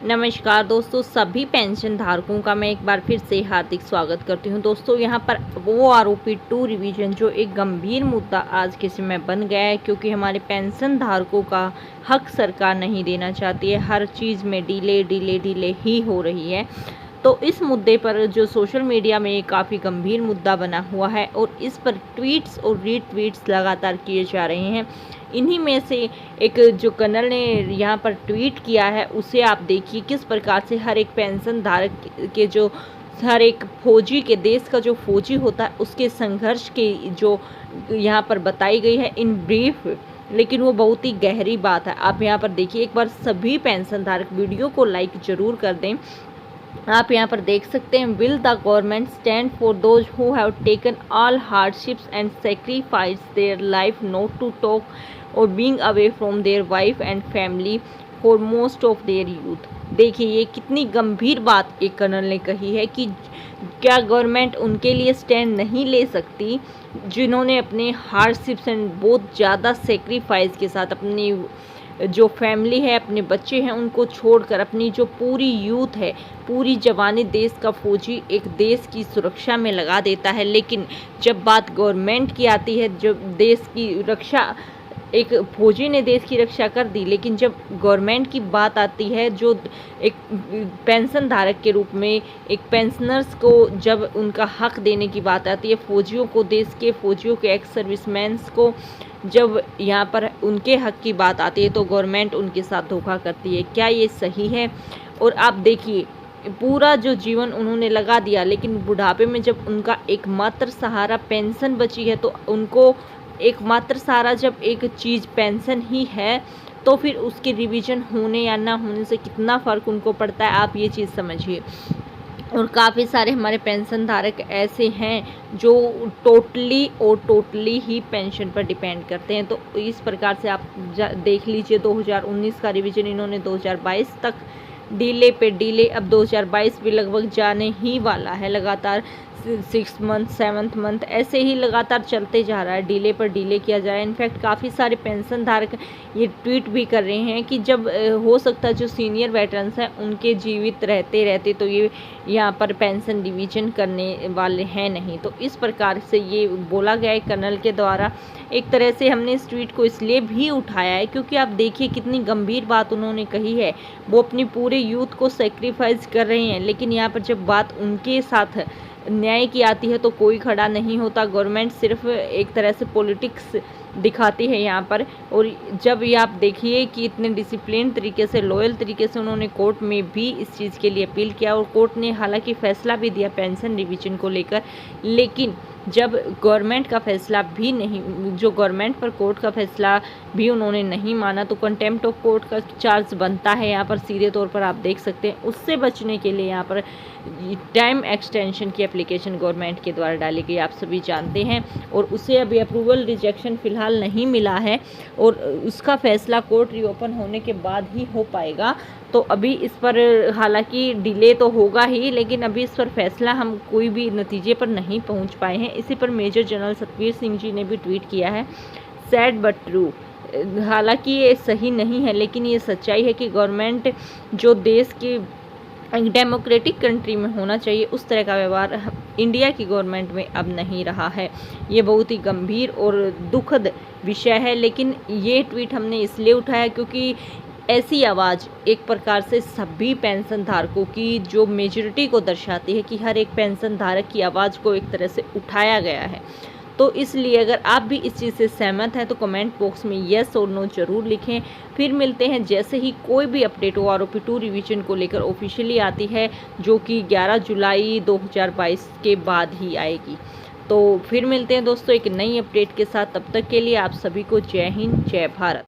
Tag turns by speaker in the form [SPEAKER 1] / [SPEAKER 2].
[SPEAKER 1] नमस्कार दोस्तों, सभी पेंशन धारकों का मैं एक बार फिर से हार्दिक स्वागत करती हूं। दोस्तों, यहां पर वो आरोपी 2 रिवीजन जो एक गंभीर मुद्दा आज के समय बन गया है, क्योंकि हमारे पेंशन धारकों का हक सरकार नहीं देना चाहती है। हर चीज़ में डिले ही हो रही है। तो इस मुद्दे पर जो सोशल मीडिया में काफ़ी गंभीर मुद्दा बना हुआ है और इस पर ट्वीट्स और रीट्वीट्स लगातार किए जा रहे हैं। इन्हीं में से एक जो कर्नल ने यहाँ पर ट्वीट किया है, उसे आप देखिए किस प्रकार से हर एक पेंशन धारक के जो हर एक फौजी के देश का जो फौजी होता है उसके संघर्ष की जो यहाँ पर बताई गई है इन ब्रीफ, लेकिन वो बहुत ही गहरी बात है। आप यहाँ पर देखिए, एक बार सभी पेंशन धारक वीडियो को लाइक जरूर कर दें। आप यहाँ पर देख सकते हैं, will the government stand for those who have taken all hardships and sacrifice their life not to talk or being away from their wife and family for most of their youth. देखिए, ये कितनी गंभीर बात एक colonel ने कही है कि क्या गवर्नमेंट उनके लिए स्टैंड नहीं ले सकती जिन्होंने अपने हार्डशिप्स एंड बहुत ज़्यादा सेक्रीफाइस के साथ अपनी जो फैमिली है, अपने बच्चे हैं, उनको छोड़कर अपनी जो पूरी यूथ है, पूरी जवानी देश का फौजी एक देश की सुरक्षा में लगा देता है। लेकिन जब बात गवर्नमेंट की आती है, जब देश की रक्षा, एक फौजी ने देश की रक्षा कर दी, लेकिन जब गवर्नमेंट की बात आती है, जो एक पेंशन धारक के रूप में एक पेंशनर्स को जब उनका हक देने की बात आती है, फौजियों को, देश के फौजियों के, एक्स सर्विसमैन्स को जब यहाँ पर उनके हक की बात आती है, तो गवर्नमेंट उनके साथ धोखा करती है। क्या ये सही है? और आप देखिए, पूरा जो जीवन उन्होंने लगा दिया, लेकिन बुढ़ापे में जब उनका एकमात्र सहारा पेंशन बची है, तो उनको एकमात्र सहारा जब एक चीज़ पेंशन ही है, तो फिर उसके रिवीजन होने या ना होने से कितना फ़र्क उनको पड़ता है, आप ये चीज़ समझिए। और काफ़ी सारे हमारे पेंशन धारक ऐसे हैं जो टोटली ही पेंशन पर डिपेंड करते हैं। तो इस प्रकार से आप देख लीजिए, 2019 का रिवीजन इन्होंने 2022 तक डिले पे डिले, अब 2022 भी लगभग जाने ही वाला है। लगातार 6 मंथ 7th मंथ ऐसे ही लगातार चलते जा रहा है, डिले पर डिले किया जा रहा है। इनफैक्ट काफ़ी सारे पेंशन धारक ये ट्वीट भी कर रहे हैं कि जब हो सकता है जो सीनियर वेटरन्स हैं उनके जीवित रहते तो ये यहाँ पर पेंशन डिवीजन करने वाले हैं नहीं। तो इस प्रकार से ये बोला गया है कर्नल के द्वारा। एक तरह से हमने इस ट्वीट को इसलिए भी उठाया है क्योंकि आप देखिए कितनी गंभीर बात उन्होंने कही है। वो अपनी पूरे यूथ को सेक्रीफाइस कर रहे हैं, लेकिन यहाँ पर जब बात उनके साथ न्याय की आती है तो कोई खड़ा नहीं होता। गवर्नमेंट सिर्फ एक तरह से पॉलिटिक्स दिखाती है यहाँ पर। और जब ये आप देखिए कि इतने डिसिप्लिन तरीके से, लॉयल तरीके से उन्होंने कोर्ट में भी इस चीज़ के लिए अपील किया और कोर्ट ने हालांकि फैसला भी दिया पेंशन रिवीजन को लेकर, लेकिन जब गवर्नमेंट का फैसला भी नहीं, जो गवर्नमेंट पर कोर्ट का फैसला भी उन्होंने नहीं माना, तो कंटेम्प्ट ऑफ कोर्ट का चार्ज बनता है यहाँ पर सीधे तौर पर। आप देख सकते हैं, उससे बचने के लिए यहाँ पर टाइम एक्सटेंशन की एप्लीकेशन गवर्नमेंट के द्वारा डाली गई, आप सभी जानते हैं। और उसे अभी अप्रूवल रिजेक्शन फ़िलहाल नहीं मिला है और उसका फैसला कोर्ट रीओपन होने के बाद ही हो पाएगा। तो अभी इस पर हालांकि डिले तो होगा ही, लेकिन अभी इस पर फैसला हम कोई भी नतीजे पर नहीं पहुंच पाए हैं। इसी पर मेजर जनरल सतवीर सिंह जी ने भी ट्वीट किया है, सैड बट ट्रू। हालांकि ये सही नहीं है, लेकिन ये सच्चाई है कि गवर्नमेंट जो देश की एक डेमोक्रेटिक कंट्री में होना चाहिए, उस तरह का व्यवहार इंडिया की गवर्नमेंट में अब नहीं रहा है। ये बहुत ही गंभीर और दुखद विषय है, लेकिन ये ट्वीट हमने इसलिए उठाया क्योंकि ऐसी आवाज़ एक प्रकार से सभी पेंशन धारकों की जो मेजॉरिटी को दर्शाती है कि हर एक पेंशन धारक की आवाज़ को एक तरह से उठाया गया है। तो इसलिए अगर आप भी इस चीज़ से सहमत हैं तो कमेंट बॉक्स में येस और नो ज़रूर लिखें। फिर मिलते हैं जैसे ही कोई भी अपडेट हो आरोपी 2 रिवीजन को लेकर ऑफिशियली आती है, जो कि 11 जुलाई 2022 के बाद ही आएगी। तो फिर मिलते हैं दोस्तों एक नई अपडेट के साथ। तब तक के लिए आप सभी को जय हिंद, जय भारत।